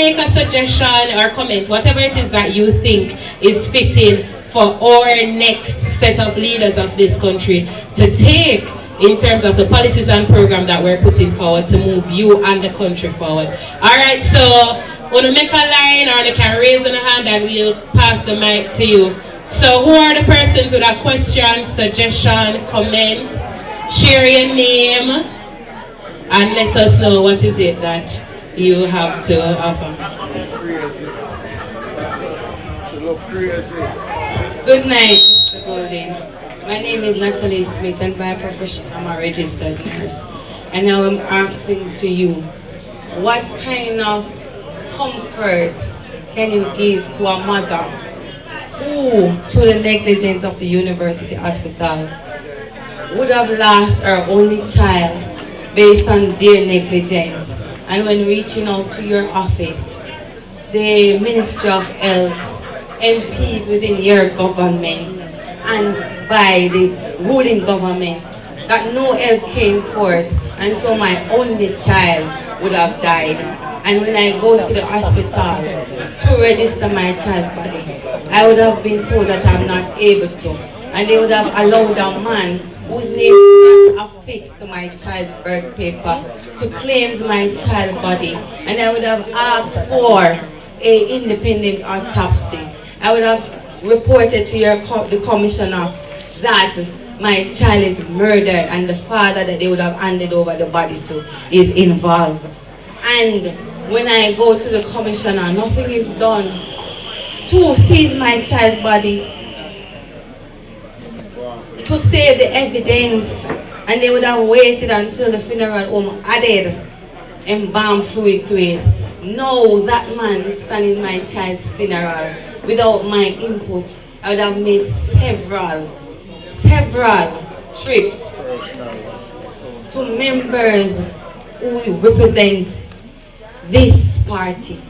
make a suggestion or comment, whatever it is that you think is fitting for our next set of leaders of this country to take in terms of the policies and program that we're putting forward to move you and the country forward. Alright, so want to make a line or you can raise your hand and we'll pass the mic to you. So who are the persons with a question, suggestion, comment? Share your name and let us know what is it that you have to offer. Good night, Mr. Golden. My name is Natalie Smith and by profession I'm a registered nurse. And now I'm asking to you, what kind of comfort can you give to a mother who, through the negligence of the university hospital, would have lost her only child based on their negligence? And when reaching out to your office, the Ministry of Health, MPs within your government, and by the ruling government, that no help came forth, and so my only child would have died. And when I go to the hospital to register my child's body, I would have been told that I'm not able to, and they would have allowed a man whose name is not affixed to my child's birth paper to claim my child's body, and I would have asked for an independent autopsy. I would have reported to the commissioner that my child is murdered and the father that they would have handed over the body to is involved. And when I go to the commissioner, nothing is done to seize my child's body, to save the evidence, and they would have waited until the funeral home added embalm fluid to it. No, that man is planning my child's funeral without my input. I would have made several trips to members who represent this party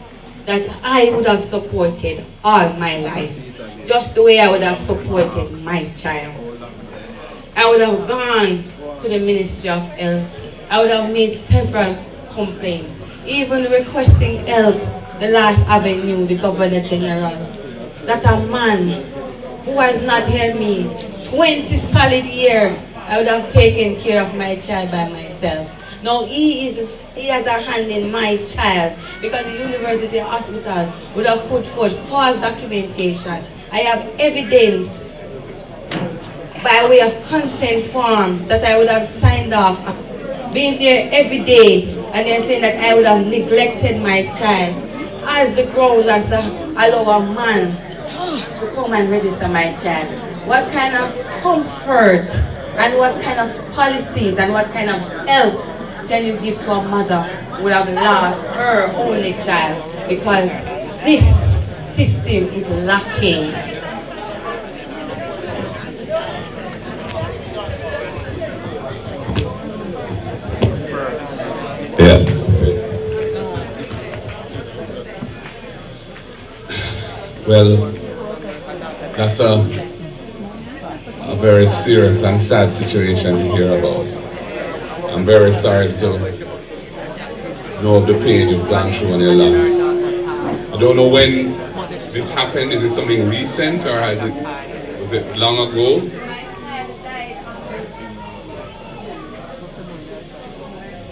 that I would have supported all my life, just the way I would have supported my child. I would have gone to the Ministry of Health. I would have made several complaints, even requesting help, the last avenue, the Governor General, that a man who has not helped me 20 solid years, I would have taken care of my child by myself. Now he has a hand in my child because the university hospital would have put forth false documentation. I have evidence by way of consent forms that I would have signed off, being there every day, and they're saying that I would have neglected my child as the grounds as allow a man to come and register my child. What kind of comfort and what kind of policies and what kind of help can you give to a mother who would have lost her only child because this system is lacking? Yeah. Well, that's a very serious and sad situation to hear about. I'm very sorry to know of the pain you've gone through and your loss. I don't know when this happened. Is it something recent or was it long ago?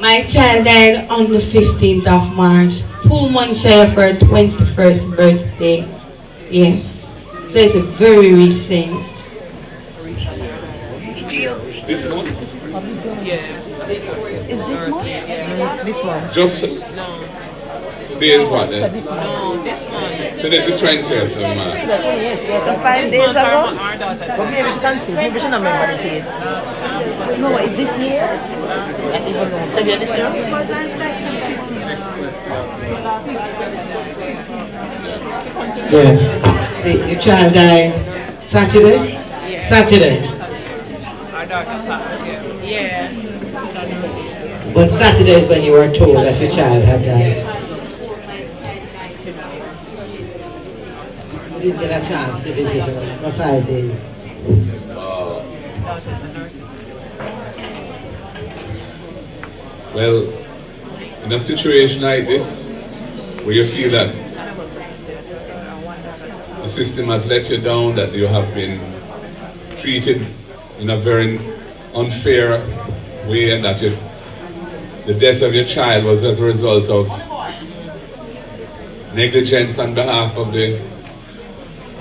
My child died on the 15th of March, 2 months shy of her 21st birthday. Yes, so it's very recent. This month? Yeah. Is this month? This month. Just today is what then? No, this month. Today's the 20th of March. So 5 days ago? But maybe she can see. Maybe she not remember the date. No, is this year? I don't know. Maybe this year? Yeah. Your child died Saturday? Yeah. Saturday. Our daughter passed, yeah. But Saturday is when you were told that your child had died. You didn't get a chance to visit her for 5 days. Well, in a situation like this, where you feel that the system has let you down, that you have been treated in a very unfair way, and that the death of your child was as a result of negligence on behalf of the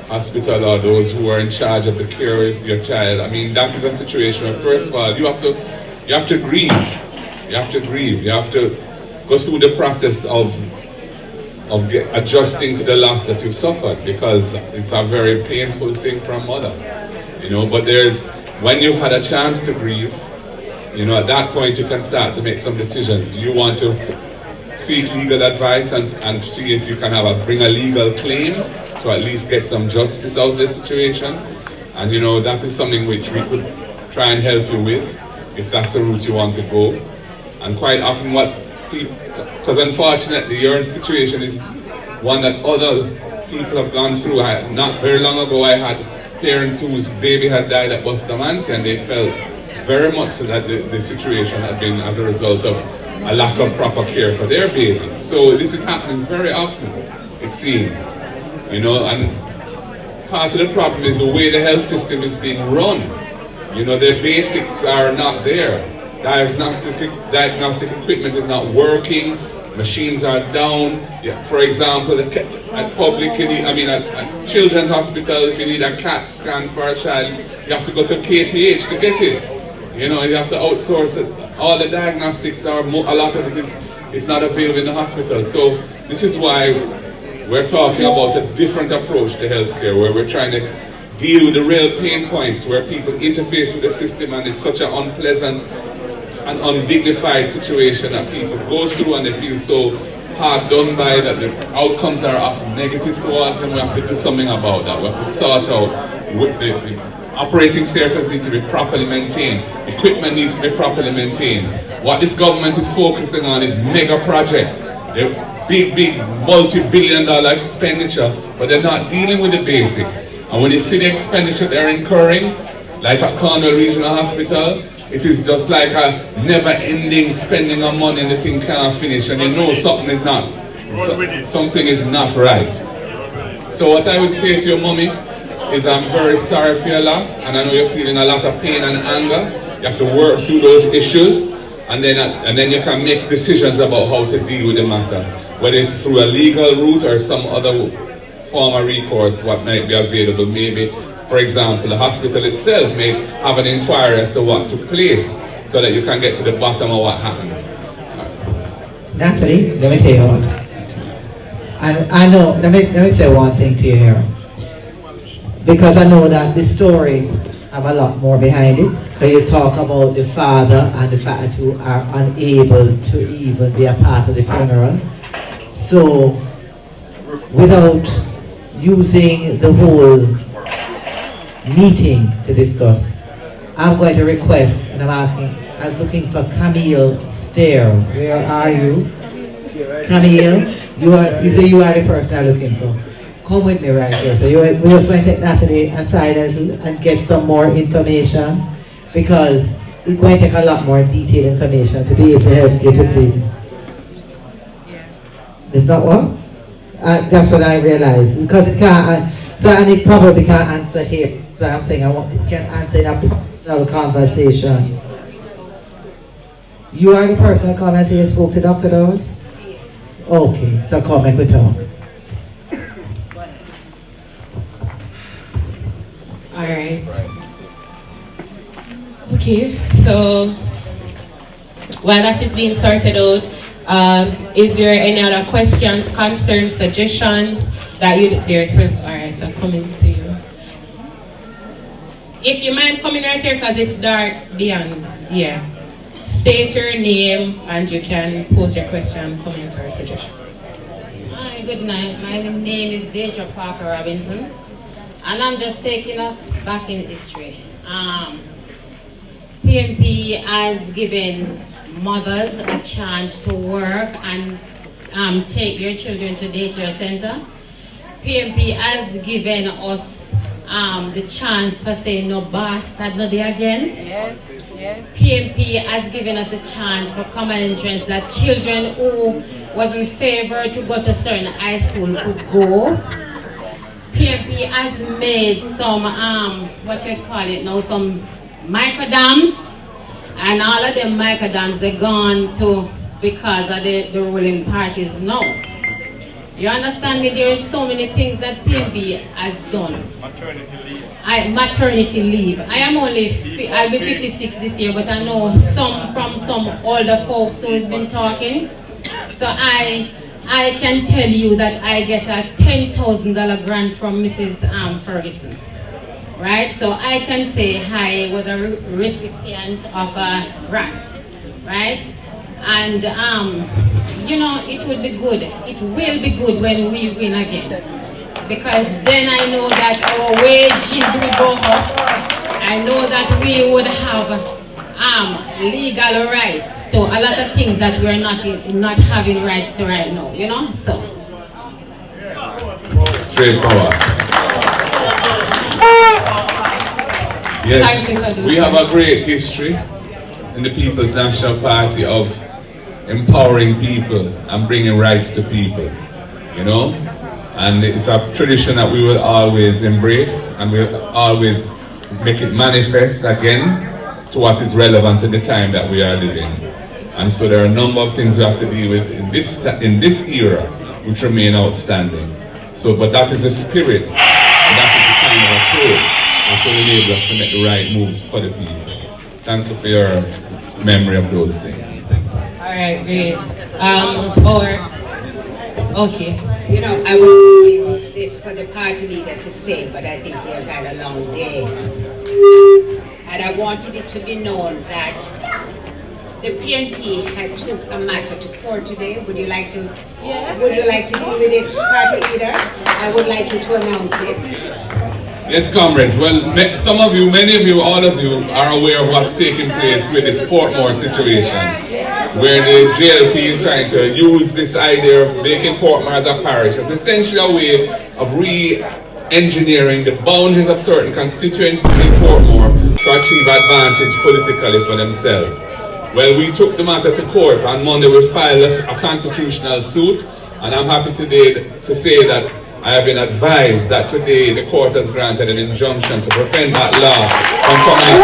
hospital or those who are in charge of the care of your child. I mean, that is a situation where, first of all, you have to grieve. You have to grieve. You have to go through the process of adjusting to the loss that you've suffered, because it's a very painful thing for a mother, you know. But when you've had a chance to grieve, you know, at that point you can start to make some decisions. Do you want to seek legal advice and see if you can bring a legal claim to at least get some justice out of the situation? And you know, that is something which we could try and help you with, if that's the route you want to go. And quite often because unfortunately your situation is one that other people have gone through. Not very long ago I had parents whose baby had died at Bustamante, and they felt very much that the situation had been as a result of a lack of proper care for their baby. So this is happening very often, it seems. You know, and part of the problem is the way the health system is being run. You know, the basics are not there. Diagnostic equipment is not working. Machines are down. Yeah, for example, at children's hospital, if you need a CAT scan for a child, you have to go to KPH to get it. You know, you have to outsource it. All the diagnostics a lot of it is not available in the hospital. So this is why we're talking about a different approach to healthcare, where we're trying to deal with the real pain points where people interface with the system, and it's such an unpleasant and undignified situation that people go through, and they feel so hard done by that the outcomes are often negative towards them. We have to do something about that. We have to sort out the operating theatres need to be properly maintained. Equipment needs to be properly maintained. What this government is focusing on is mega projects. They're big multi-billion-dollar expenditure, but they're not dealing with the basics. And when you see the expenditure they're incurring, like at Cornwall Regional Hospital, it is just like a never-ending spending of money, and the thing can't finish, and you know something is not right. So what I would say to your mommy is, I'm very sorry for your loss, and I know you're feeling a lot of pain and anger. You have to work through those issues, and then you can make decisions about how to deal with the matter, whether it's through a legal route or some other form of recourse what might be available. Maybe, for example, the hospital itself may have an inquiry as to what took place, so that you can get to the bottom of what happened. Natalie, let me tell you what. I know, let me say one thing to you here. Because I know that the story have a lot more behind it. When you talk about the father and the fact that you are unable to even be a part of the funeral. So, without using the whole meeting to discuss, I'm going to request, and I was looking for Camille Stair. Where are you? Camille, you are the person I'm looking for. Come with me right here. So we're just going to take Natalie aside and get some more information, because it's going to take a lot more detailed information to be able to help you to breathe. It's not what? That's what I realized, because it can't. And it probably can't answer here. So I'm saying it can answer in a personal conversation. You are the person that come and say you spoke to Dr. Dawes? Okay, so come and we talk. Alright. Okay, so while that is being sorted out, is there any other questions, concerns, suggestions that alright, I'm coming to you. If you mind coming right here, because it's dark beyond, yeah. State your name and you can post your question, comment, or suggestion. Hi, good night. My name is Deidre Parker Robinson, and I'm just taking us back in history. PMP has given mothers a chance to work and take their children to daycare center. PMP has given us the chance for saying no bastard, no day again. Yes. PMP has given us a chance for common entrance, that children who was in favor to go to certain high school could go. PMP has made some, what you call it now, some microdams, and all of them microdams, they're gone to because of the ruling parties now. You understand me? There are so many things that PMP has done. Maternity leave. Maternity leave. I'll be 56 this year, but I know from some older folks who has been talking. So I can tell you that I get a $10,000 grant from Mrs. Ferguson, right? So I can say I was a recipient of a grant, right? And you know, it would be good. It will be good when we win again, because then I know that our wages will go up. I know that we would have legal rights to a lot of things that we're not having rights to right now, you know? So straightforward. Yes, we have a great history in the People's National Party of empowering people and bringing rights to people, you know? And it's a tradition that we will always embrace, and we'll always make it manifest again to what is relevant in the time that we are living. And so there are a number of things we have to deal with in this era which remain outstanding. So, but that is the spirit, and that is the kind of approach that will enable us to make the right moves for the people. Thank you for your memory of those things. All right, great. Okay. You know, I was doing this for the party leader to say, but I think he has had a long day. And I wanted it to be known that the PNP had took a matter to court today. Would you like to? Yeah. Would you like to deal with it, party leader? I would like you to announce it. Yes, comrades. Well, some of you, many of you, all of you are aware of what's taking place with this Portmore situation, where the JLP is trying to use this idea of making Portmore as a parish as essentially a way of re-engineering the boundaries of certain constituencies in Portmore to achieve advantage politically for themselves. Well, we took the matter to court. On Monday we filed a constitutional suit, and I'm happy today to say that I have been advised that today the court has granted an injunction to prevent that law from coming.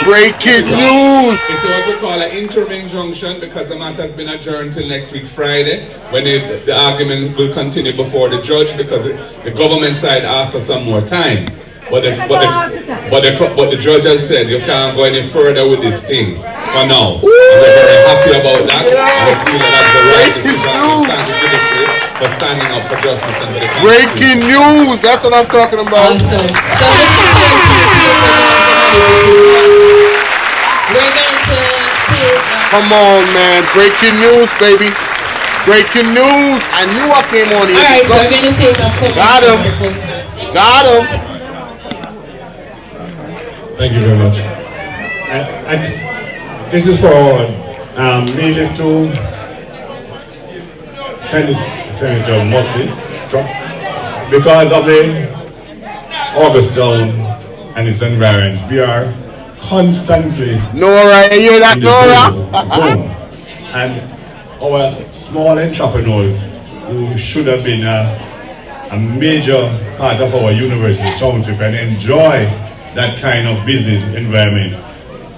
Breaking news! It's what we call an interim injunction, because the matter has been adjourned till next week Friday, when the argument will continue before the judge, because the government side asked for some more time. But the judge has said you can't go any further with this thing for now. And we're very happy about that. And I feel that that's the right decision. And thank the judiciary for standing up for justice and for the country. Breaking news! That's what I'm talking about. Awesome. So we're going to take... Come on, man. Breaking news, baby. Breaking news. I knew I came on here. Alright, so we're going to take a couple. Got him. Got him. Thank you very much. This is for mainly to Senator Motley Scott, because of the August Town and its environs. We are constantly Nora, you hear that, Nora? Zone. And our small entrepreneurs, who should have been a major part of our university township and enjoy that kind of business environment,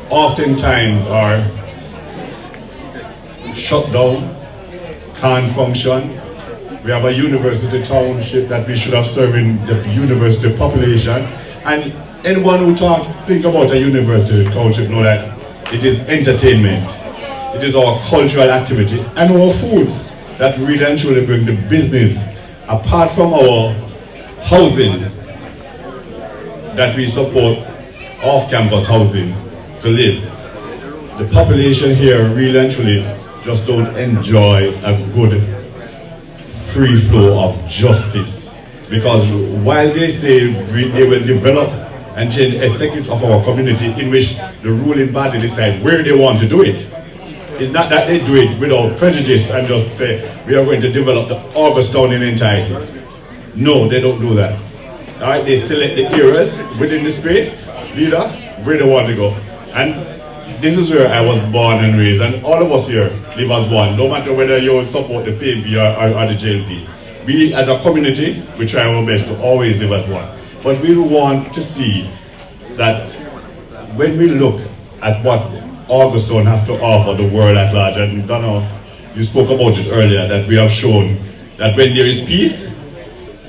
oftentimes are shut down, can't function. We have a university township that we should have serving the university population, and anyone who think about a university township know that it is entertainment, it is our cultural activity and our foods that really and truly bring the business, apart from our housing that we support, off-campus housing to live. The population here really and truly just don't enjoy a good free flow of justice, because while they say they will develop and change the aesthetics of our community in which the ruling party decide where they want to do it, it's not that they do it without prejudice and just say we are going to develop the August Town in entirety. No, they don't do that. Alright, they select the areas within the space, leader, where they want to go. And this is where I was born and raised, and all of us here live as one, no matter whether you support the PNP or the JLP. We as a community, we try our best to always live as one. But we want to see that when we look at what Augustone have to offer the world at large, and Donna, you spoke about it earlier, that we have shown that when there is peace,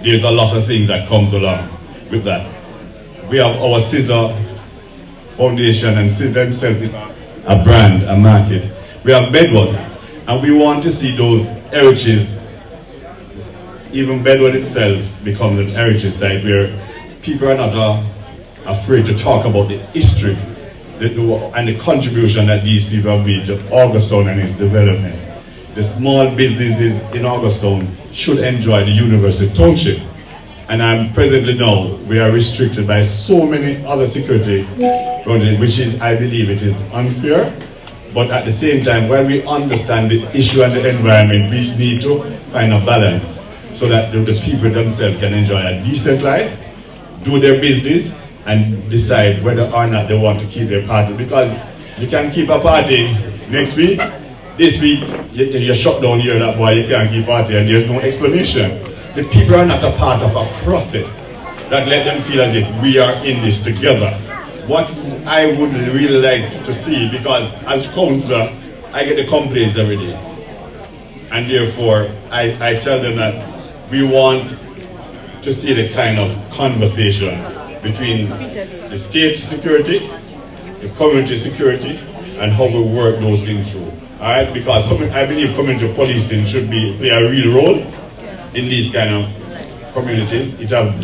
there's a lot of things that comes along with that. We have our Sizzler Foundation, and Sizzler themselves is a brand, a market. We have Bedward, and we want to see those heritages, even Bedward itself becomes an heritage site where people are not afraid to talk about the history and the contribution that these people have made to Augustone and its development. The small businesses in Augustone should enjoy the University Township. And presently now, we are restricted by so many other security projects, which is, I believe it is unfair. But at the same time, while we understand the issue and the environment, we need to find a balance so that the people themselves can enjoy a decent life, do their business, and decide whether or not they want to keep their party. Because you can keep a party next week, this week, you shut down here, that boy, you can't keep party, and there's no explanation. The people are not a part of a process that let them feel as if we are in this together. What I would really like to see, because as councillor, I get the complaints every day. And therefore, I tell them that we want to see the kind of conversation between the state security, the community security, and how we work those things through. All right, because I believe community policing should play a real role in these kind of communities. It has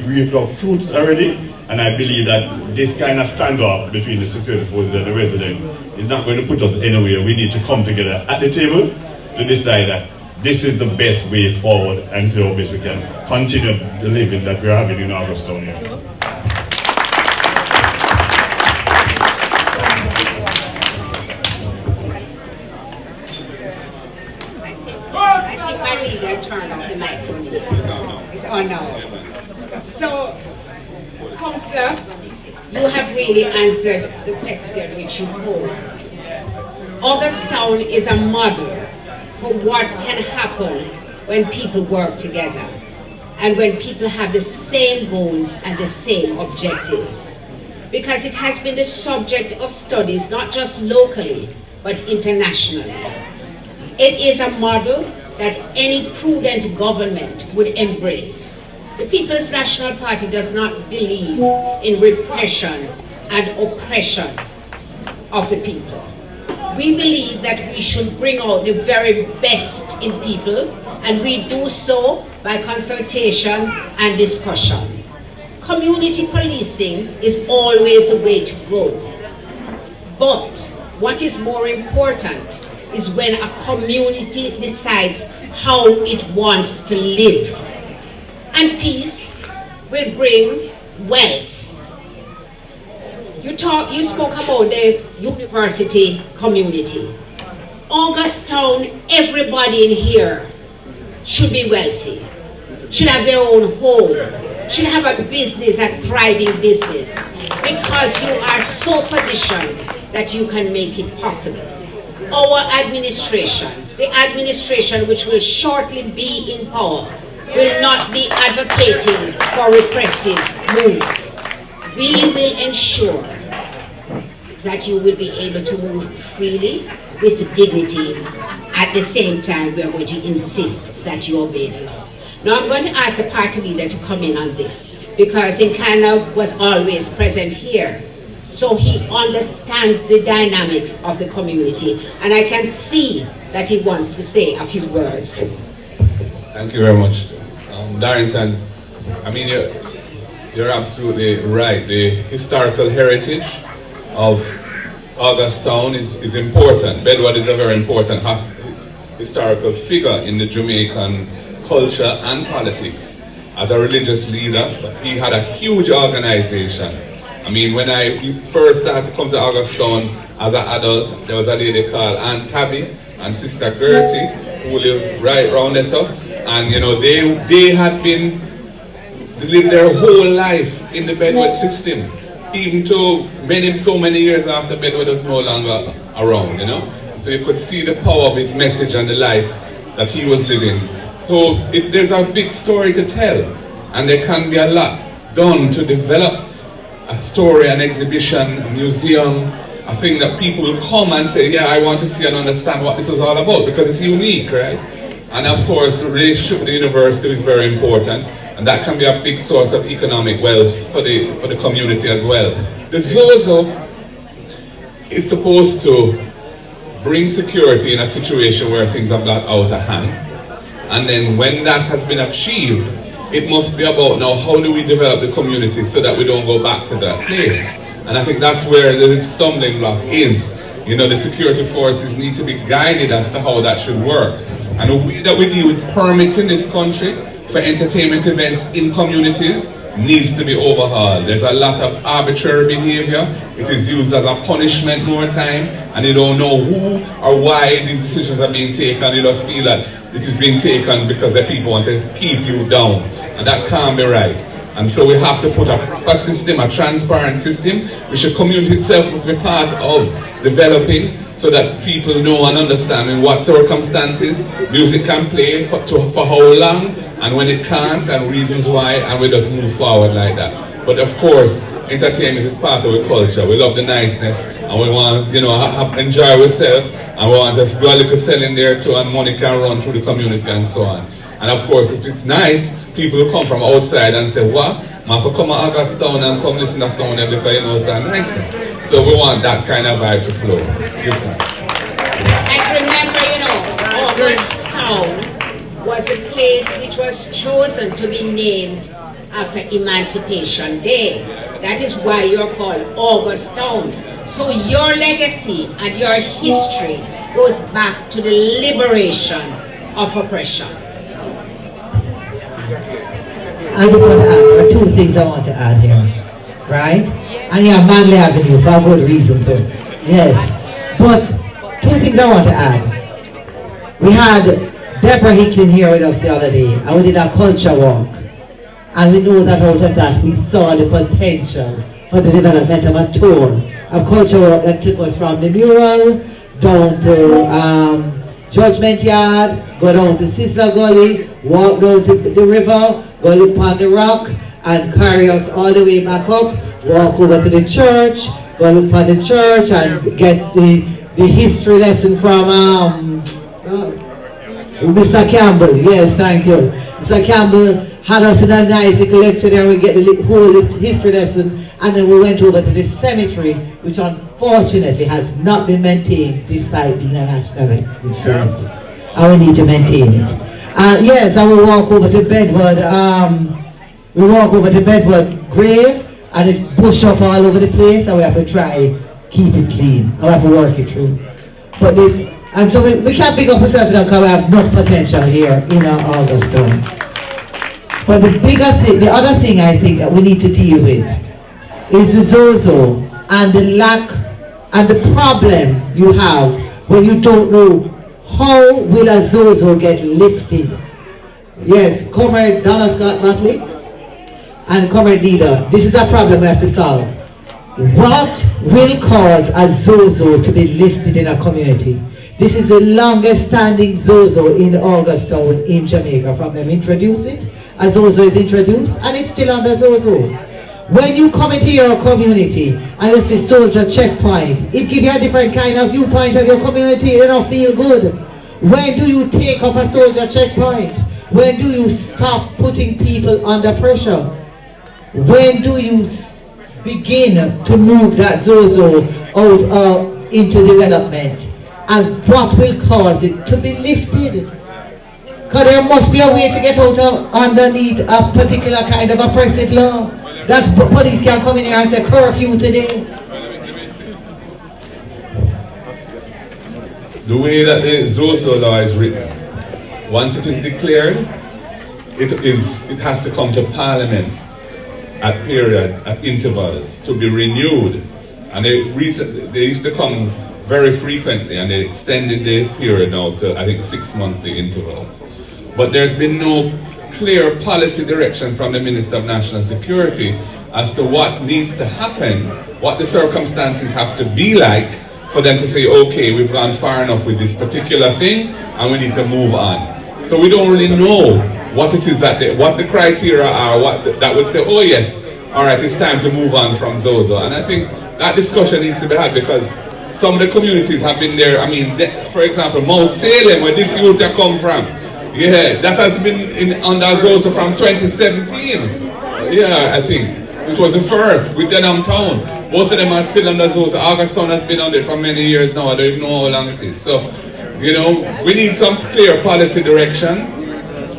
reaped up fruits already, and I believe that this kind of standoff between the security forces and the resident is not going to put us anywhere. We need to come together at the table to decide that this is the best way forward and see how best we can continue the living that we're having in Augustone here. I think my leader turned off the mic for me. It's on now. So, Councillor, you have really answered the question which you posed. Augustown is a model for what can happen when people work together and when people have the same goals and the same objectives. Because it has been the subject of studies not just locally but internationally. It is a model that any prudent government would embrace. The People's National Party does not believe in repression and oppression of the people. We believe that we should bring out the very best in people, and we do so by consultation and discussion. Community policing is always a way to go. But what is more important is when a community decides how it wants to live. And peace will bring wealth. You spoke about the university community. Augustown, everybody in here should be wealthy, should have their own home, should have a business, a thriving business, because you are so positioned that you can make it possible. Our administration, the administration which will shortly be in power, will not be advocating for repressive moves. We will ensure that you will be able to move freely with dignity. At the same time, we are going to insist that you obey the law. Now I'm going to ask the party leader to come in on this, because he kind of was always present here. So he understands the dynamics of the community, and I can see that he wants to say a few words. Thank you very much. Darrington, I mean, you're absolutely right. The historical heritage of Augustown is important. Bedward is a very important historical figure in the Jamaican culture and politics. As a religious leader, he had a huge organization. I mean, when I first started to come to Augustown as an adult, there was a lady called Aunt Tabby and Sister Gertie who lived right around us up. And you know, they had been lived their whole life in the Bedward system. even to so many years after Bedwell was no longer around, you know. So you could see the power of his message and the life that he was living. So there's a big story to tell, and there can be a lot done to develop a story, an exhibition, a museum, a thing that people will come and say, yeah, I want to see and understand what this is all about, because it's unique, right? And of course, the relationship with the university is very important, and that can be a big source of economic wealth for the community as well. The ZOSO is supposed to bring security in a situation where things are not out of hand. And then when that has been achieved, it must be about now, how do we develop the community so that we don't go back to that place? And I think that's where the stumbling block is. You know, the security forces need to be guided as to how that should work. And the way that we deal with permits in this country for entertainment events in communities needs to be overhauled. There's a lot of arbitrary behavior. It is used as a punishment more time, and you don't know who or why these decisions are being taken. You just feel that it is being taken because the people want to keep you down, and that can't be right. And so we have to put a proper system, a transparent system, which the community itself must be part of developing, so that people know and understand in what circumstances music can play for how long, and when it can't, and reasons why, and we just move forward like that. But of course, entertainment is part of our culture. We love the niceness, and we want, you know, enjoy ourselves, and we want to do a little selling there too, and money can run through the community and so on. And of course, if it's nice, people will come from outside and say, what? Man, for come to Augustown and come listen to sound because you know it's a niceness. So we want that kind of vibe to flow. And remember, you know, Augustown was a place which was chosen to be named after Emancipation Day. That is why you're called Augustown. So your legacy and your history goes back to the liberation of oppression. I just want to add, there are two things I want to add here, right? And yeah, Manley Avenue, for a good reason too. Yes. But two things I want to add. We had Deborah Hicklin here with us the other day, and we did a culture walk. And we know that out of that, we saw the potential for the development of a tour. A culture walk that took us from the mural down to Judgment Yard, go down to Sizzler Gully, walk down to the river, go look on the rock, and carry us all the way back up, walk over to the church, go look on the church, and get the history lesson from Mr. Campbell. Yes, thank you. Mr. Campbell had us in a nice little lecture there. We get the whole history lesson, and then we went over to the cemetery, which unfortunately has not been maintained despite being a national heritage site. And we need to maintain it. Yes, and we walk over to Bedward. We walk over to Bedward grave, and it's bush up all over the place, and we have to try keep it clean. And we have to work it through. But and so we can't pick up ourselves now because we have enough potential here in Augustown. But the other thing I think that we need to deal with is the ZOSO and the lack and the problem you have when you don't know how will a ZOSO get lifted. Yes, Comrade Donna Scott Motley and Comrade Leader, this is a problem we have to solve. What will cause a ZOSO to be lifted in a community? This is the longest standing ZOSO in Augustown in Jamaica. From them introduce it, a ZOSO is introduced, and it's still under ZOSO. When you come into your community and you see soldier checkpoint, it gives you a different kind of viewpoint of your community. You don't feel good. When do you take up a soldier checkpoint? When do you stop putting people under pressure? When do you begin to move that ZOSO out into development? And what will cause it to be lifted? Because there must be a way to get out of underneath a particular kind of oppressive law. That police can come in here and say curfew today. The way that the ZOSO law is written, once it is declared, it has to come to Parliament at intervals to be renewed. And they used to come very frequently, and they extended the period now to, I think, 6 monthly intervals. But there's been no clear policy direction from the Minister of National Security as to what needs to happen, what the circumstances have to be like for them to say, okay, we've gone far enough with this particular thing and we need to move on. So we don't really know what it is that what the criteria are, that would say, oh yes, all right, it's time to move on from ZOSO. And I think that discussion needs to be had, because some of the communities have been there. I mean, for example, Mount Salem, where this youth have come from, yeah, that has been under ZOSO from 2017. Yeah, I think it was the first with Denham Town. Both of them are still under ZOSO. Augustown has been on it for many years now. I don't even know how long it is. So, you know, we need some clear policy direction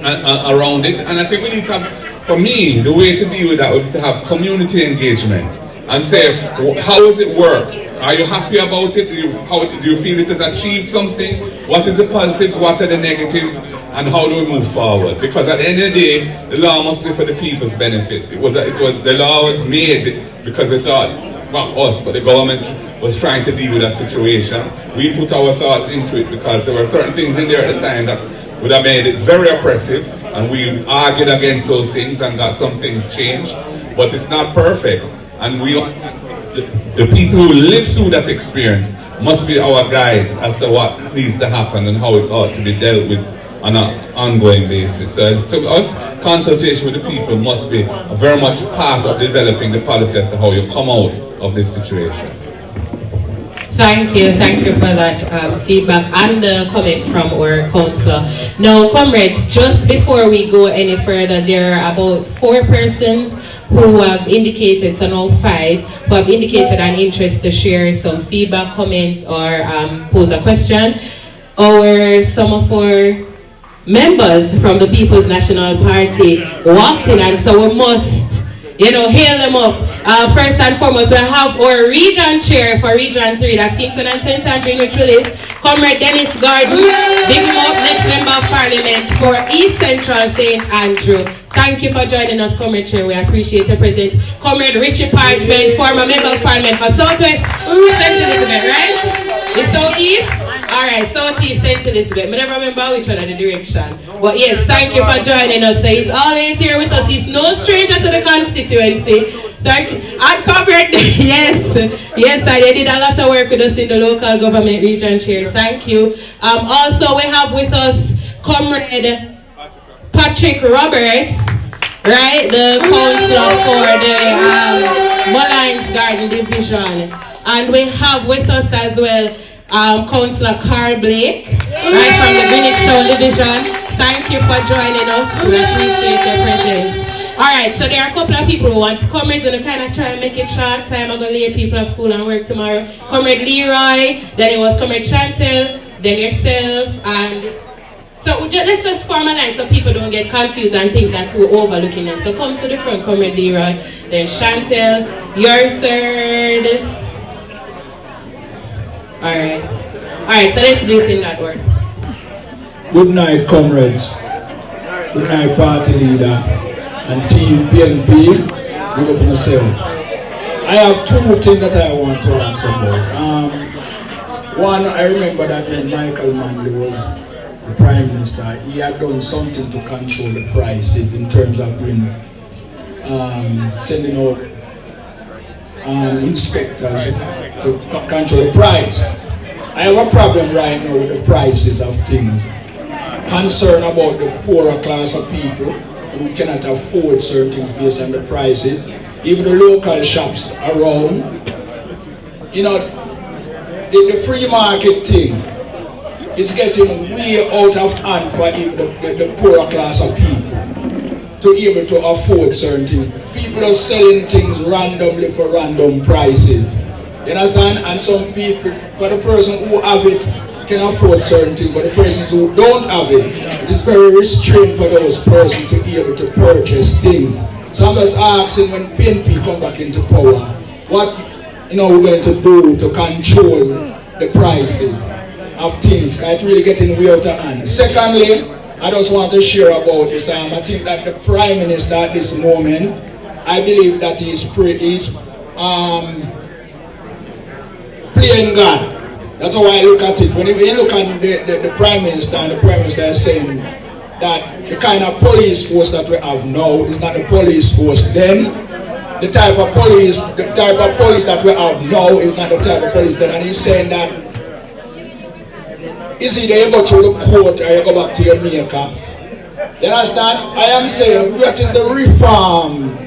around it. And I think we need to have, for me, the way to deal with that was to have community engagement and say, how has it worked? Are you happy about it? Do you feel it has achieved something? What is the positives? What are the negatives? And how do we move forward? Because at the end of the day, the law must be for the people's benefit. The law was made because we thought, not us, but the government was trying to deal with that situation. We put our thoughts into it because there were certain things in there at the time that would have made it very oppressive, and we argued against those things and got some things changed. But it's not perfect, and the people who live through that experience must be our guide as to what needs to happen and how it ought to be dealt with on an ongoing basis. So to us, consultation with the people must be very much part of developing the policy as to how you come out of this situation. Thank you for that feedback and the comment from our councillor. Now, comrades, just before we go any further, there are about 4 persons who have indicated, so now 5, who have indicated an interest to share some feedback, comments, or pose a question. Some of our members from the People's National Party walked in, and so we must, hail them up. First and foremost, we have our region chair for Region 3, that's Kingston and St. Andrew, which we live, Comrade Dennis Garden, big him up, next member of Parliament for East Central St. Andrew. Thank you for joining us, Comrade Chair. We appreciate your presence. Comrade Richie Parchment, former member of Parliament for Southwest St. Elizabeth, right? The Southeast? Alright, Southeast St. Elizabeth. I never remember which one of the direction. But yes, thank you for joining us. So he's always here with us. He's no stranger to the constituency. Thank you. And Comrade, yes, they did a lot of work with us in the local government region chair. Thank you. Also, we have with us Comrade Patrick Roberts, right, the councillor for the Mullines Garden Division. And we have with us as well Councillor Carl Blake, right, from the Greenwich Town Division. Thank you for joining us. We appreciate your presence. Alright, so there are a couple of people who want to come in and kind of try and make it short time. I'm going to lay people at school and work tomorrow. Comrade Leroy, then it was Comrade Chantel, then yourself, and so let's just form a line so people don't get confused and think that we're overlooking them. So come to the front, Comrade Leroy, then Chantel, your third. Alright, so let's do it in that order. Good night, comrades. Good night, party leader and team PNP. Give up yourself. I have 2 things that I want to answer about. One, I remember that when Michael Manley was the Prime Minister, he had done something to control the prices in terms of sending out inspectors to control the price. I have a problem right now with the prices of things. Concern about the poorer class of people who cannot afford certain things based on the prices. Even the local shops around. The free market thing is getting way out of hand for even the poorer class of people to be able to afford certain things. People are selling things randomly for random prices. You understand? And some people, for the person who have it, can afford certain things, but the persons who don't have it, it's very restrained for those persons to be able to purchase things. So I'm just asking, when PNP come back into power, what we're going to do to control the prices of things? It's really getting way out of hand. Secondly, I just want to share about this. I think that the Prime Minister at this moment, I believe that he's playing God. That's how I look at it. When you look at the Prime Minister, and the Prime Minister is saying that the kind of police force that we have now is not the police force then. the type of police that we have now is not the type of police then. And he's saying that it's either you go to the court or you go back to your maker. You understand? I am saying what is the reform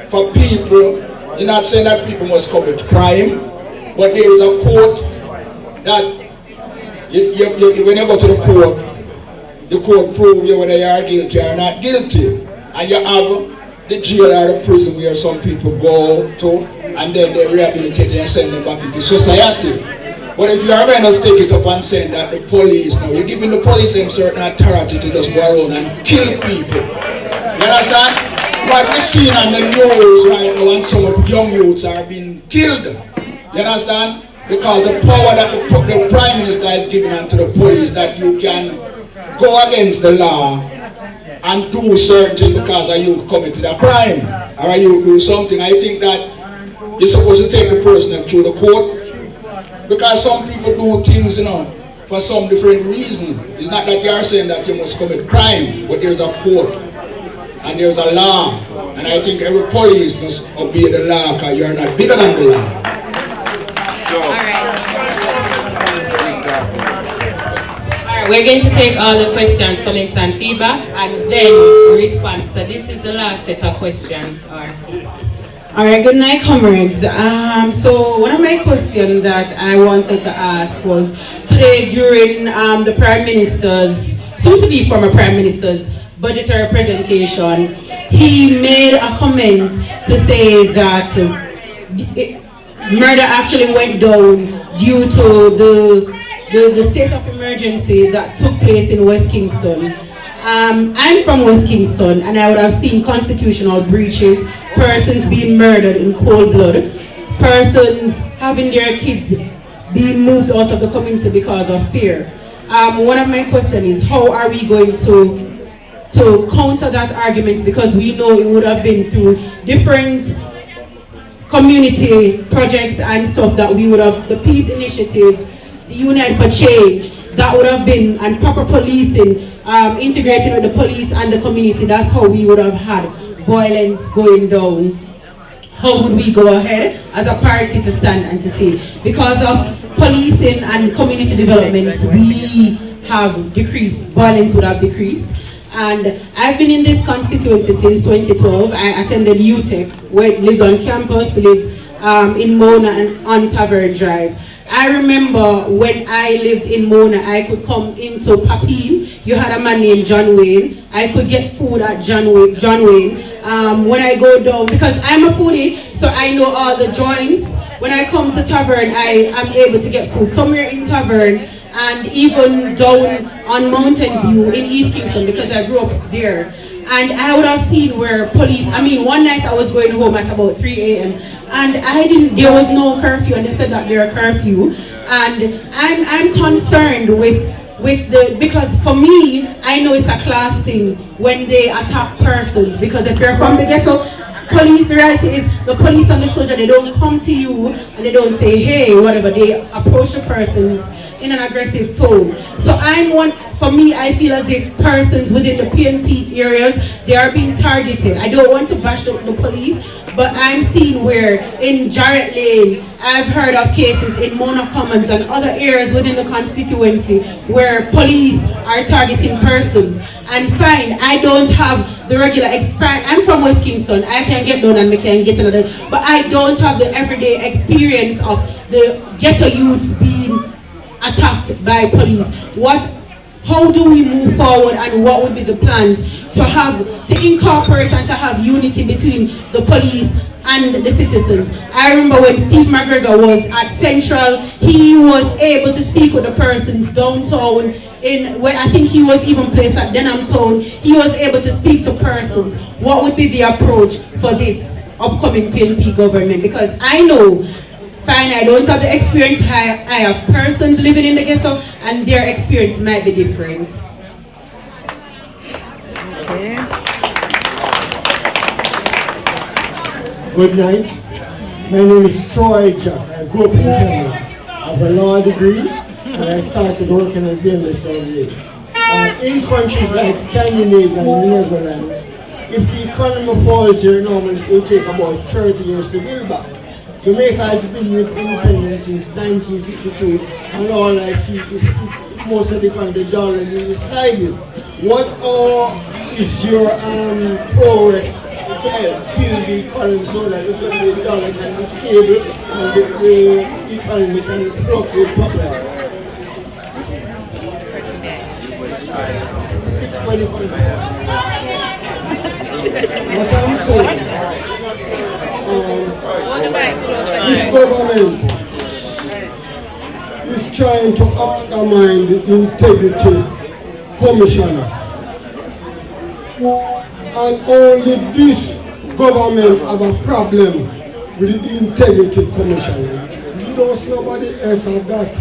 for people? You're not saying that people must commit crime, but there is a court that when you go to the court proves you whether you are guilty or not guilty. And you have the jail or the prison where some people go to and then they rehabilitate and send them back into society. But if you are going to take it up and say that the police, now you're giving the police them certain authority to just go around and kill people. You understand? What we're seeing on the news right now and some of young youths are being killed. You understand? Because the power that the Prime Minister is giving unto the police that you can go against the law and do certain things because you committed a crime or you do something. I think that you're supposed to take the person through the court. Because some people do things, you know, for some different reason. It's not that you are saying that you must commit crime, but there's a court and there's a law. And I think every police must obey the law because you're not bigger than the law. Alright, we're going to take all the questions, comments and feedback and then respond. So this is the last set of questions. Alright, good night, comrades. So one of my questions that I wanted to ask was today during the Prime Minister's, soon to be former Prime Minister's budgetary presentation, he made a comment to say that murder actually went down due to the state of emergency that took place in West Kingston. I'm from West Kingston and I would have seen constitutional breaches, persons being murdered in cold blood, persons having their kids being moved out of the community because of fear. One of my questions is how are we going to counter that argument, because we know it would have been through different community projects and stuff that we would have, the Peace Initiative, the Unite for Change, that would have been, and proper policing, integrating with the police and the community. That's how we would have had violence going down. How would we go ahead as a party to stand and to say, because of policing and community developments, we have decreased, violence would have decreased. And I've been in this constituency since 2012. I attended UTEC, lived on campus, lived in Mona and on Tavern Drive. I remember when I lived in Mona, I could come into Papine. You had a man named John Wayne. I could get food at John Wayne. When I go down, because I'm a foodie, so I know all the joints. When I come to Tavern, I am able to get food somewhere in Tavern and even down on Mountain View in East Kingston, because I grew up there. And I would have seen where police, one night I was going home at about 3 a.m. and there was no curfew, and they said that there are curfew. And I'm concerned because for me, I know it's a class thing when they attack persons, because if you're from the ghetto, police, the reality is the police and the soldier, they don't come to you and they don't say, hey, whatever, they approach the persons in an aggressive tone. So for me, I feel as if persons within the PNP areas, they are being targeted. I don't want to bash the police, but I'm seeing where in Jarrett Lane, I've heard of cases in Mona Commons and other areas within the constituency where police are targeting persons. And fine, I don't have the regular experience. I'm from West Kingston. I can get down and I can get another, but I don't have the everyday experience of the ghetto youths being attacked by police. How do we move forward, and what would be the plans to incorporate and to have unity between the police and the citizens? I remember when Steve McGregor was at Central, he was able to speak with the persons downtown where I think he was even placed at Denham Town. He was able to speak to persons. What would be the approach for this upcoming PNP government? Because I know, fine, I don't have the experience. I have persons living in the ghetto and their experience might be different. Okay. Good night. My name is Troy Jack. I grew up in Kenya. I have a law degree and I started working in business early. In countries like Scandinavia and the Netherlands, if the economy falls here normally it will take about 30 years to build back. Jamaica has been with independence since 1962 and all I see is most of the country dollar is sliding. What is your progress to help build the economy so that the dollar can be stable and the economy can fluctuate properly? What I'm saying, this government is trying to undermine the integrity commissioner. And only this government have a problem with the integrity commissioner. You don't see nobody else have that.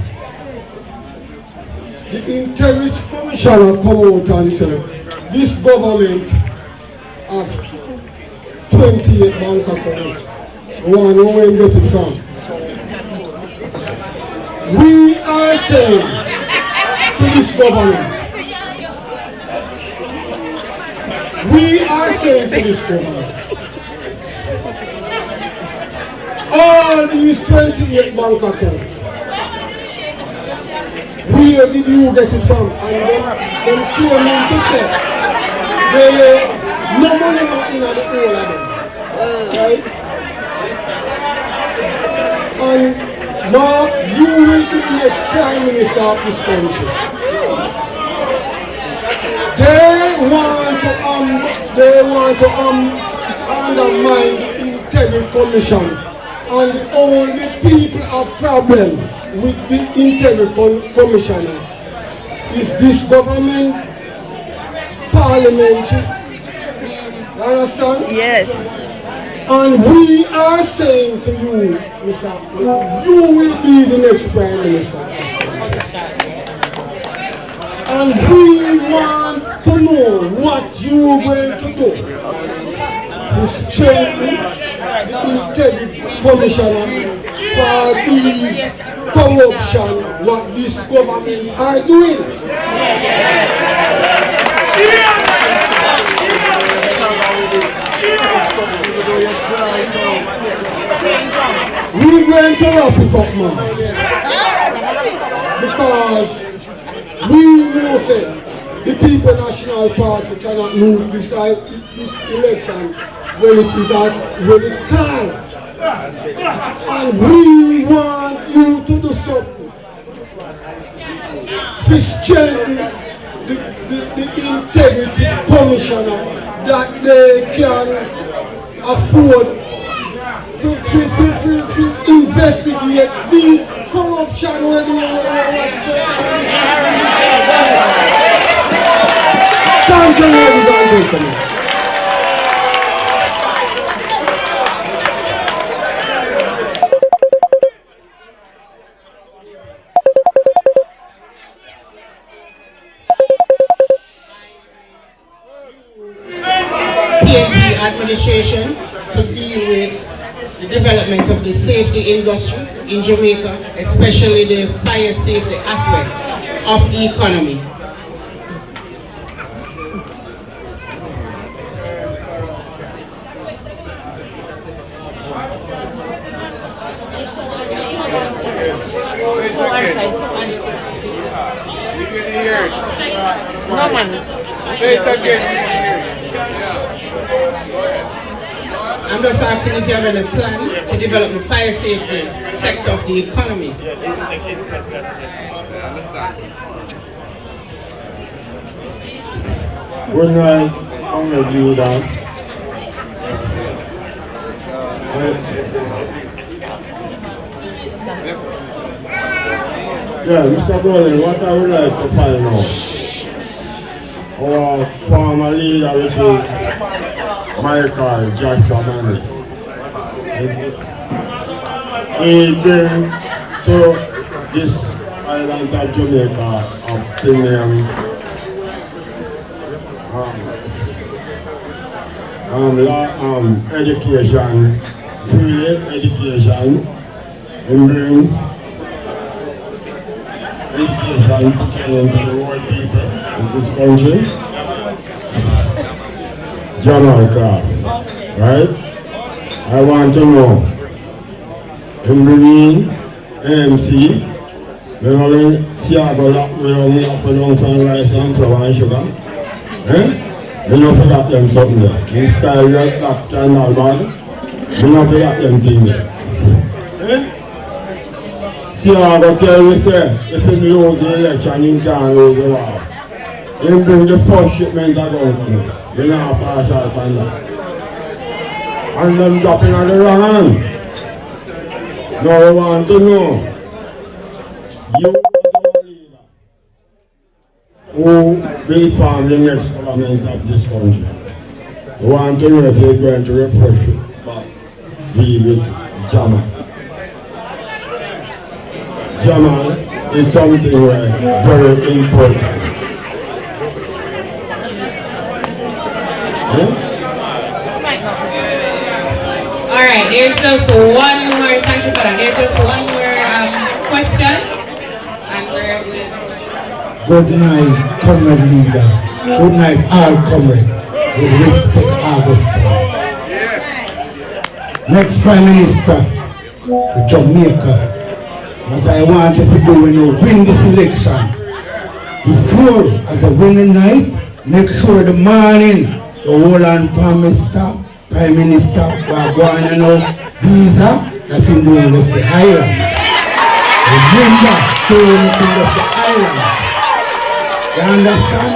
The integrity commissioner come out and say, this government have 28 bank accounts. One where we get it from. We are saying to this government, all these 28 bank accounts, where did you get it from? And then claiming to say, no money not in the whole of them. Right? And now you will be the next Prime Minister of this country. They want to undermine the Integrity Commission, and the only people have problems with the Integrity Commissioner is this government, Parliament. You understand? Yes. And we are saying to you, Mr. You will be the next Prime Minister of this country. And we want to know what you're going to do to strengthen the Integrity Commissioner for these corruption what this government are doing. We're going to wrap it up now, because we know that the People National Party cannot lose this election when it can. And we want you to do something to strengthen the Integrity Commissioner that they can afford to investigate the corruption what's going on. Thank you, ladies and gentlemen. PNP administration to deal with the development of the safety industry in Jamaica, especially the fire safety aspect of the economy. Say it again. I'm just asking if you have any plan to develop the fire safety sector of the economy. Good night, I'm going to do that. Yeah, Mr. Bolo, what I would like to find out, our former leader, which is Michael Joshua Manning, he came to this island of Jamaica of premium education, free education, and bring education to the world people in this country. Jamal class, right? I want to know, in between AMC, when I see I go up and down from rice and flour and sugar, you don't forget them something there. You style that black scandal bad, you don't forget them things there. See I go tell you, say, if you lose the election, you can't lose the war. You bring the first shipment of government, you don't pass out on that. And them dropping on the wrong hand. Now I want to know, you as a leader, who will form the next government of this country. I want to know if you're going to repush it back, deal with Jamal. Jamal is something very important. Alright, there's just one more, thank you for that. There's just one more question. And Good night, comrade leader. Good night, all comrade. With respect, Augustine. Next Prime Minister of Jamaica. What I want you to do when you win this election, before, as a winning night, make sure the morning, the whole and Prime Minister, who are going to know visa, that's him doing left the island. Remember, doing left the island. You understand?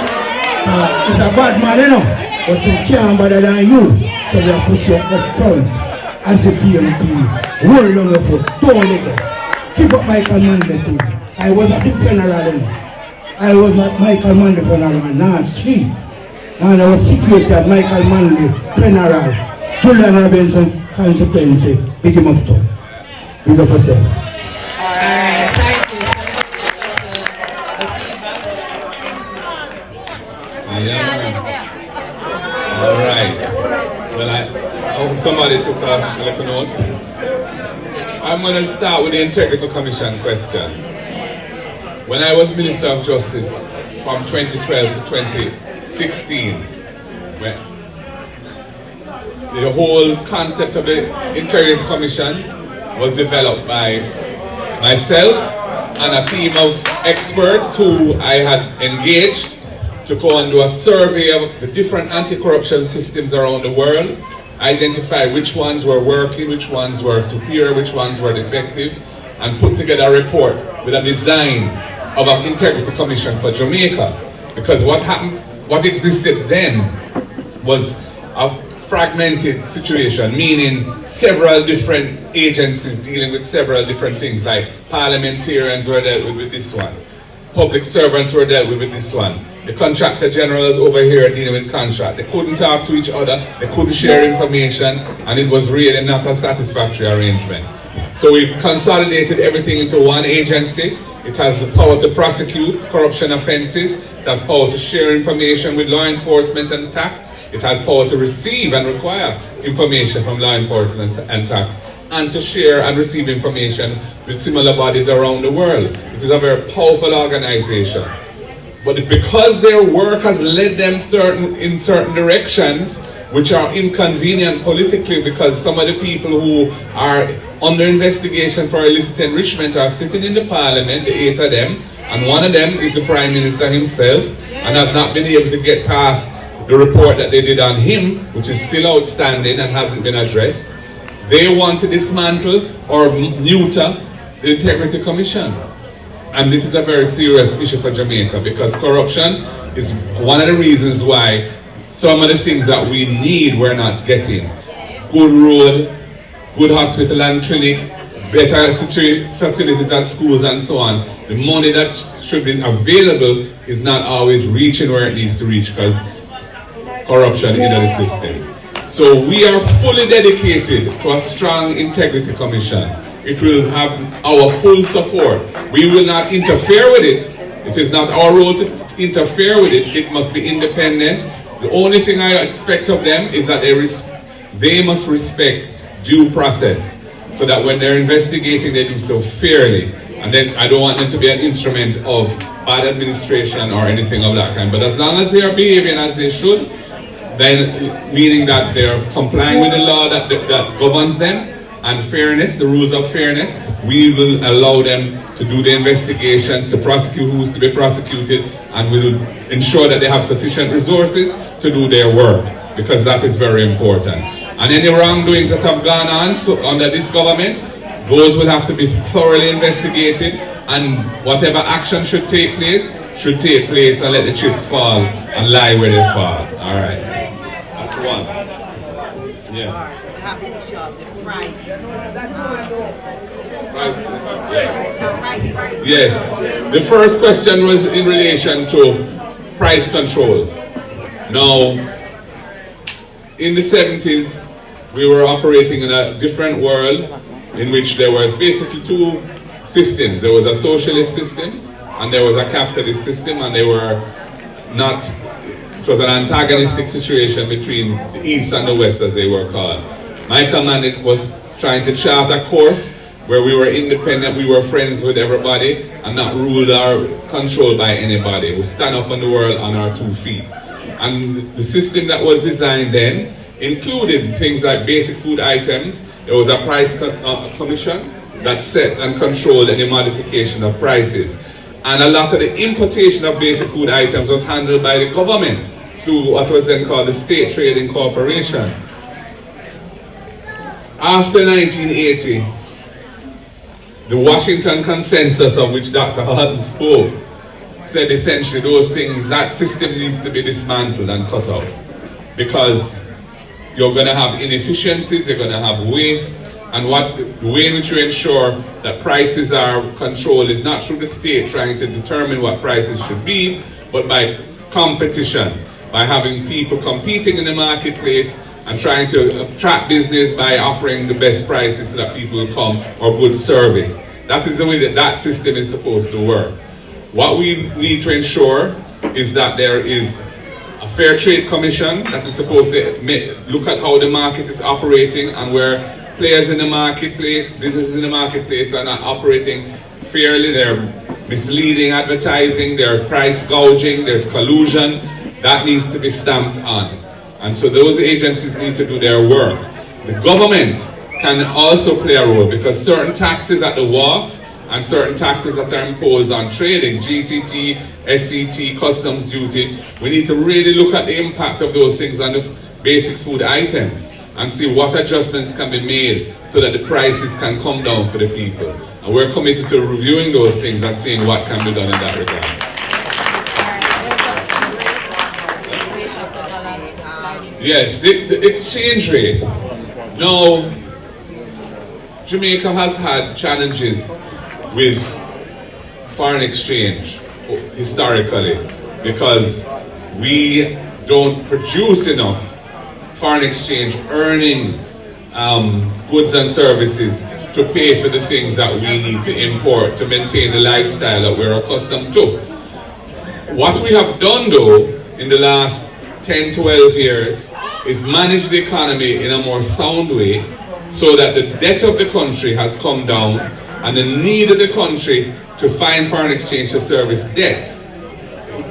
He's a bad man, you know, but he can't better than you, so they put you up front as a PMP. Hold on your foot, don't let go. Keep up Michael Manley thing. I was at the funeral, you know. I was at Michael Manley funeral on North Street. And I was security at Michael Manley funeral. Julian Robinson, consequences, big him up to. Big up yourself. Alright, thank you. Yeah. Alright. Well, I hope somebody took a little note. I'm going to start with the Integrity Commission question. When I was Minister of Justice from 2012 to 2016, the whole concept of the Integrity Commission was developed by myself and a team of experts who I had engaged to go and do a survey of the different anti-corruption systems around the world, identify which ones were working, which ones were superior, which ones were defective, and put together a report with a design of an Integrity Commission for Jamaica. Because what existed then was a fragmented situation, meaning several different agencies dealing with several different things, like parliamentarians were dealt with this one, public servants were dealt with this one, the contractor generals over here dealing with contract. They couldn't talk to each other, they couldn't share information, and it was really not a satisfactory arrangement. So we consolidated everything into one agency. It has the power to prosecute corruption offenses, it has power to share information with law enforcement and tax, it has power to receive and require information from law enforcement and tax, and to share and receive information with similar bodies around the world. It is a very powerful organization. But because their work has led them in certain directions, which are inconvenient politically, because some of the people who are under investigation for illicit enrichment are sitting in the parliament, the 8 of them, and one of them is the Prime Minister himself, and has not been able to get past the report that they did on him, which is still outstanding and hasn't been addressed. They want to dismantle or neuter the Integrity Commission. And this is a very serious issue for Jamaica, because corruption is one of the reasons why some of the things that we need we're not getting. Good road, good hospital and clinic, better facilities at schools and so on. The money that should be available is not always reaching where it needs to reach because corruption in the system. So we are fully dedicated to a strong Integrity Commission. It will have our full support. We will not interfere with it. It is not our role to interfere with it. It must be independent. The only thing I expect of them is that they must respect due process, so that when they're investigating, they do so fairly. And then I don't want them to be an instrument of bad administration or anything of that kind. But as long as they are behaving as they should, then meaning that they're complying with the law that governs them, and fairness, the rules of fairness. We will allow them to do the investigations, to prosecute who's to be prosecuted, and we will ensure that they have sufficient resources to do their work, because that is very important. And any wrongdoings that have gone on under this government, those will have to be thoroughly investigated, and whatever action should take place, and let the chips fall and lie where they fall. All right. That's one. Yeah. Yes. The first question was in relation to price controls. Now, in the 70s, we were operating in a different world in which there was basically two systems. There was a socialist system and there was a capitalist system, and they were not, it was an antagonistic situation between the East and the West, as they were called. My command was trying to chart a course where we were independent, we were friends with everybody, and not ruled or controlled by anybody. We stand up in the world on our 2 feet. And the system that was designed then included things like basic food items. There was a price commission that set and controlled any modification of prices. And a lot of the importation of basic food items was handled by the government through what was then called the State Trading Corporation. After 1980, the Washington Consensus, of which Dr. Hutton spoke, said essentially those things, that system needs to be dismantled and cut out, because you're going to have inefficiencies, you're going to have waste, and the way in which you ensure that prices are controlled is not through the state trying to determine what prices should be, but by competition, by having people competing in the marketplace and trying to attract business by offering the best prices so that people will come, or good service. That is the way that that system is supposed to work. What we need to ensure is that there is a Fair Trade Commission that is supposed to look at how the market is operating, and where players in the marketplace, businesses in the marketplace are not operating fairly, they're misleading advertising, they're price gouging, there's collusion. That needs to be stamped on. And so those agencies need to do their work. The government can also play a role, because certain taxes at the wharf and certain taxes that are imposed on trading, GCT, SCT, customs duty, we need to really look at the impact of those things on the basic food items and see what adjustments can be made so that the prices can come down for the people. And we're committed to reviewing those things and seeing what can be done in that regard. Yes, the exchange rate. Now, Jamaica has had challenges with foreign exchange historically, because we don't produce enough foreign exchange earning goods and services to pay for the things that we need to import to maintain the lifestyle that we're accustomed to. What we have done though in the last 10, 12 years is manage the economy in a more sound way, so that the debt of the country has come down and the need of the country to find foreign exchange to service debt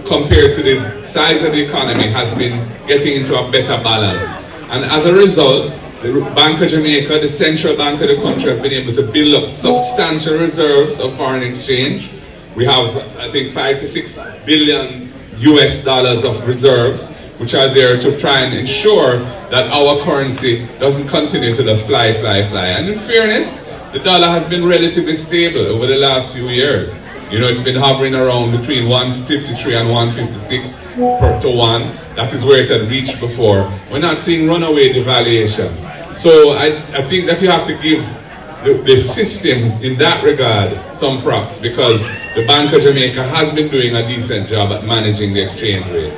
compared to the size of the economy has been getting into a better balance. And as a result, the Bank of Jamaica, the central bank of the country, has been able to build up substantial reserves of foreign exchange. We have, I think, 5 to 6 billion US dollars of reserves, which are there to try and ensure that our currency doesn't continue to just fly, fly, fly. And in fairness, the dollar has been relatively stable over the last few years. You know, it's been hovering around between 153 and 156 to 1. That is where it had reached before. We're not seeing runaway devaluation. So I think that you have to give the system in that regard some props, because the Bank of Jamaica has been doing a decent job at managing the exchange rate.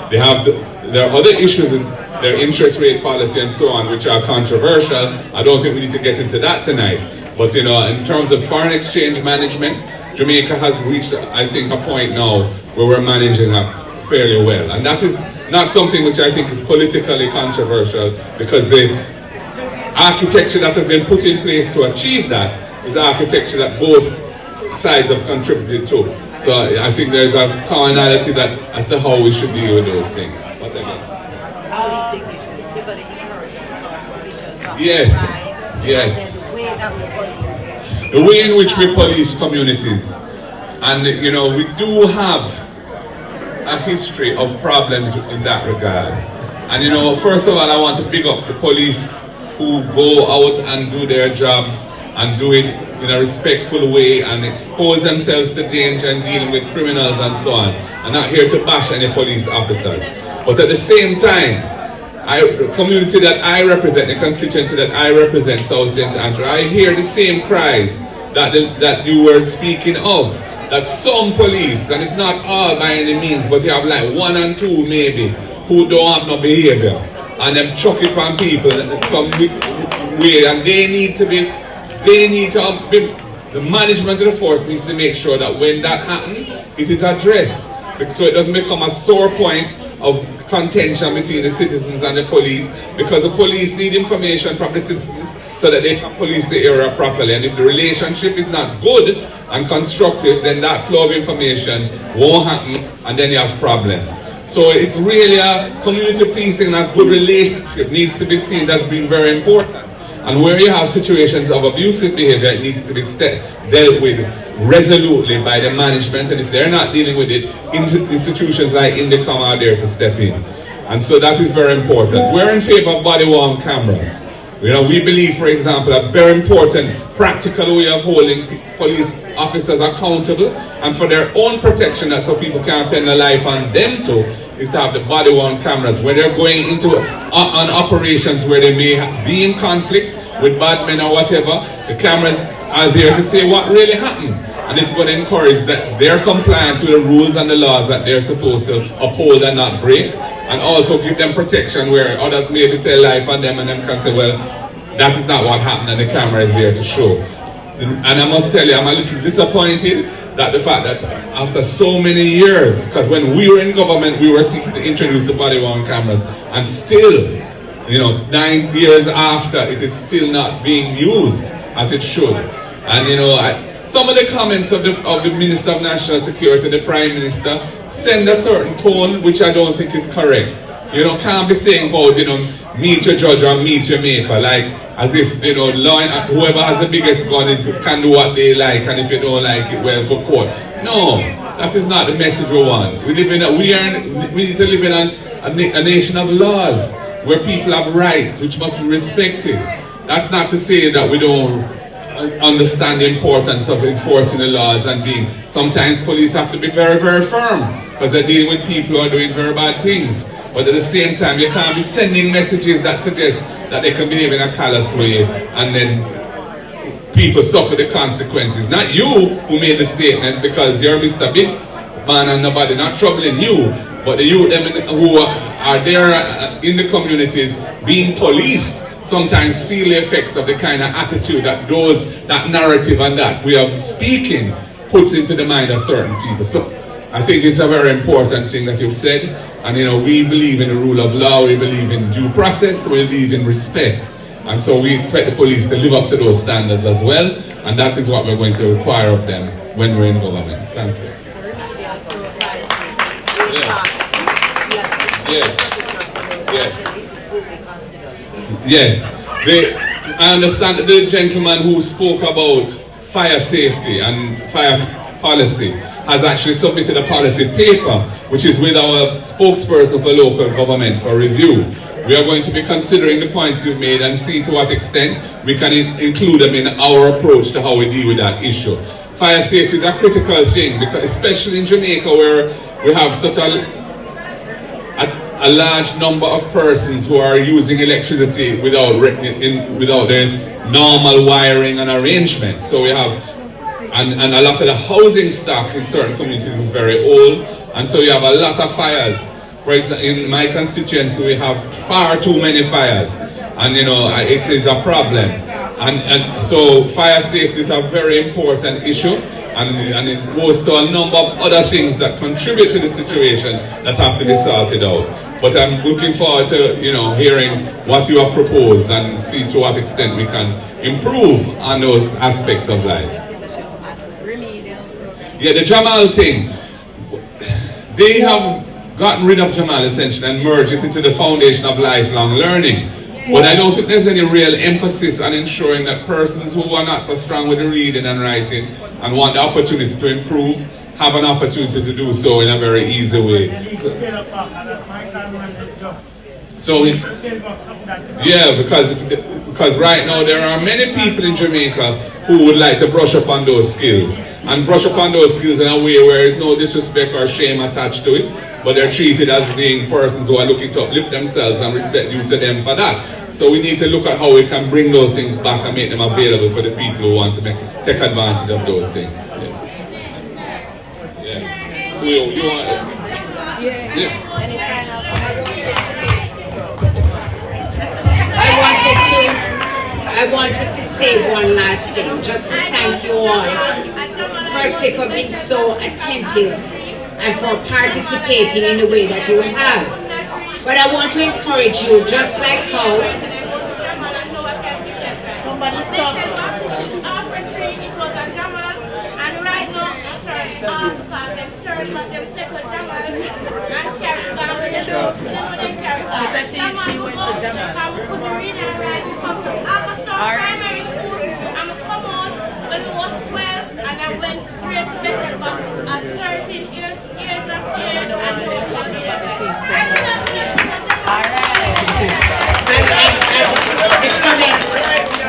There are other issues in their interest rate policy and so on, which are controversial. I don't think we need to get into that tonight. But you know, in terms of foreign exchange management, Jamaica has reached, I think, a point now where we're managing that fairly well. And that is not something which I think is politically controversial, because the architecture that has been put in place to achieve that is architecture that both sides have contributed to. So I think there's a commonality that as to how we should deal with those things. What again? Yes, yes. The way in which we police communities. And you know, we do have a history of problems in that regard. And you know, first of all, I want to big up the police who go out and do their jobs and do it in a respectful way and expose themselves to danger and dealing with criminals and so on. I'm not here to bash any police officers. But at the same time, the community that I represent, the constituency that I represent, South St. Andrew, I hear the same cries that you were speaking of. That some police, and it's not all by any means, but you have like 1 and 2 maybe, who don't have no behavior. And them chuck it on people in some way, and they need to be, the management of the force needs to make sure that when that happens, it is addressed. So it doesn't become a sore point of contention between the citizens and the police, because the police need information from the citizens so that they can police the area properly. And if the relationship is not good and constructive, then that flow of information won't happen, and then you have problems. So it's really a community policing and a good relationship needs to be seen as being very important. And where you have situations of abusive behavior, it needs to be dealt with resolutely by the management, and if they're not dealing with it, institutions like Indicom are there to step in. And so that is very important. We're in favor of body-worn cameras. You know, we believe, for example, a very important practical way of holding police officers accountable and for their own protection, so people can't turn their life on them too, is to have the body-worn cameras where they're going into on operations where they may be in conflict with bad men or whatever. The cameras are there to say what really happened, and it's going to encourage that their compliance with the rules and the laws that they're supposed to uphold and not break, and also give them protection where others may be tell life on them and them can say, well, that is not what happened, and the camera is there to show. And I must tell you, I'm a little disappointed that the fact that after so many years, because when we were in government, we were seeking to introduce the body-worn cameras, and still, you know, 9 years after, it is still not being used as it should. And you know, some of the comments of the Minister of National Security, the Prime Minister, send a certain tone which I don't think is correct. You know, can't be saying about, you know, meet your judge or meet your maker, like as if, you know, law and whoever has the biggest gun can do what they like, and if you don't like it, well, go court. No, that is not the message we want. We need to live in a nation of laws where people have rights which must be respected. That's not to say that we don't understand the importance of enforcing the laws and being, sometimes police have to be very, very firm because they're dealing with people who are doing very bad things. But at the same time, you can't be sending messages that suggest that they can behave in a callous way and then people suffer the consequences. Not you who made the statement, because you're Mr. Big Man and nobody not troubling you, but the youth who are there in the communities being policed sometimes feel the effects of the kind of attitude that that narrative and that way of speaking puts into the mind of certain people. So I think it's a very important thing that you've said. And you know, we believe in the rule of law, we believe in due process, we believe in respect. And so we expect the police to live up to those standards as well. And that is what we're going to require of them when we're in government. Thank you. Yes. I understand that the gentleman who spoke about fire safety and fire policy has actually submitted a policy paper, which is with our spokesperson for local government for review. We are going to be considering the points you've made and see to what extent we can include them in our approach to how we deal with that issue. Fire safety is a critical thing, because especially in Jamaica, where we have such a large number of persons who are using electricity without the normal wiring and arrangement. So we have, and a lot of the housing stock in certain communities is very old, and so you have a lot of fires. For example, in my constituency, we have far too many fires, and you know, it is a problem. And so fire safety is a very important issue, and it goes to a number of other things that contribute to the situation that have to be sorted out. But I'm looking forward to, you know, hearing what you have proposed and see to what extent we can improve on those aspects of life. Yeah, the Jamal thing, they have gotten rid of Jamal essentially and merged it into the foundation of lifelong learning. But I don't think there's any real emphasis on ensuring that persons who are not so strong with the reading and writing and want the opportunity to improve have an opportunity to do so in a very easy way. Yeah, because right now there are many people in Jamaica who would like to brush up on those skills. And brush up on those skills in a way where there's no disrespect or shame attached to it, but they're treated as being persons who are looking to uplift themselves and respect due to them for that. So we need to look at how we can bring those things back and make them available for the people who want to take advantage of those things. Yeah. You want it? Yeah. I wanted to say one last thing, just to thank you all, firstly for being so attentive and for participating in the way that you have. But I want to encourage you, just like how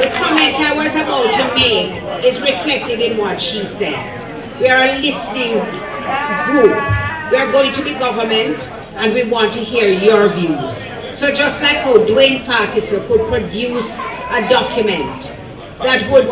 the comment I was about to make is reflected in what she says. We are a listening group. We are going to be government and we want to hear your views. So just like how Dwayne Parkinson could produce a document that would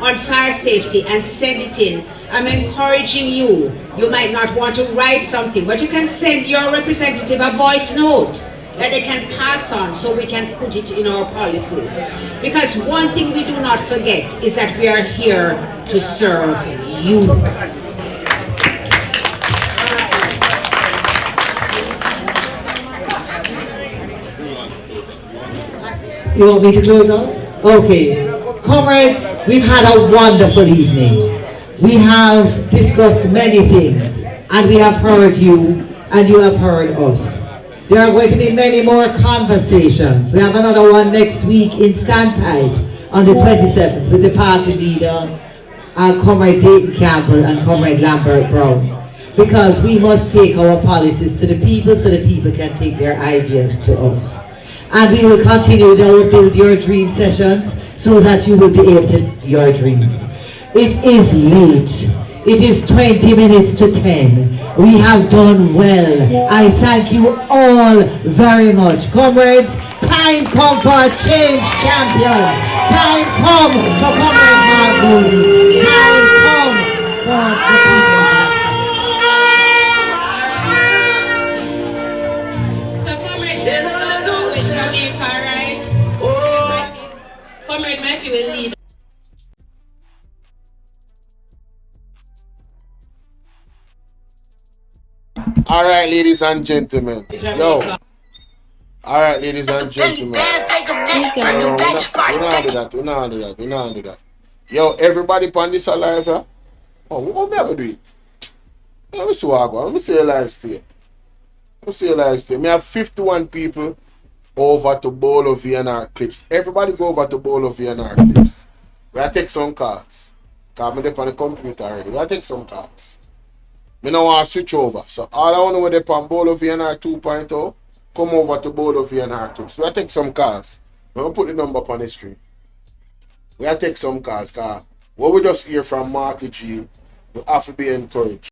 on fire safety and send it in, I'm encouraging you. You might not want to write something, but you can send your representative a voice note that they can pass on so we can put it in our policies. Because one thing we do not forget is that we are here to serve you. You want me to close out? Okay. Comrades, we've had a wonderful evening. We have discussed many things, and we have heard you, and you have heard us. There are going to be many more conversations. We have another one next week in Standpipe on the 27th with the party leader, Comrade Dayton Campbell and Comrade Lambert Brown. Because we must take our policies to the people so the people can take their ideas to us. And we will continue with our Build Your Dream sessions so that you will be able to do your dreams. It is late. It is 20 minutes to 10. We have done well. I thank you all very much. Comrades, time come for a change champion. Time come for Comrade Mark Moody. Time come for the people. So Comrade, with Jamaica, right? Comrade Matthew will lead. All right, ladies and gentlemen. Yo. All right, ladies and gentlemen. We not do that. Yo, everybody on this alive, huh? Oh, what am I gonna do it? Let me see what I go. Let me see a live stream. Me have 51 people over to Bolo Bvrclips. Everybody go over to Bolo Bvrclips. We take some cards. Because I'm on the computer already. We take some cards. I don't want to switch over. So all I want to know on Bolo VNR 2.0, come over to Bolo Bvrclips. We take some cards. I'm going to put the number up on the screen. We take some cards. Because what we just hear from Marky G, we have to be encouraged.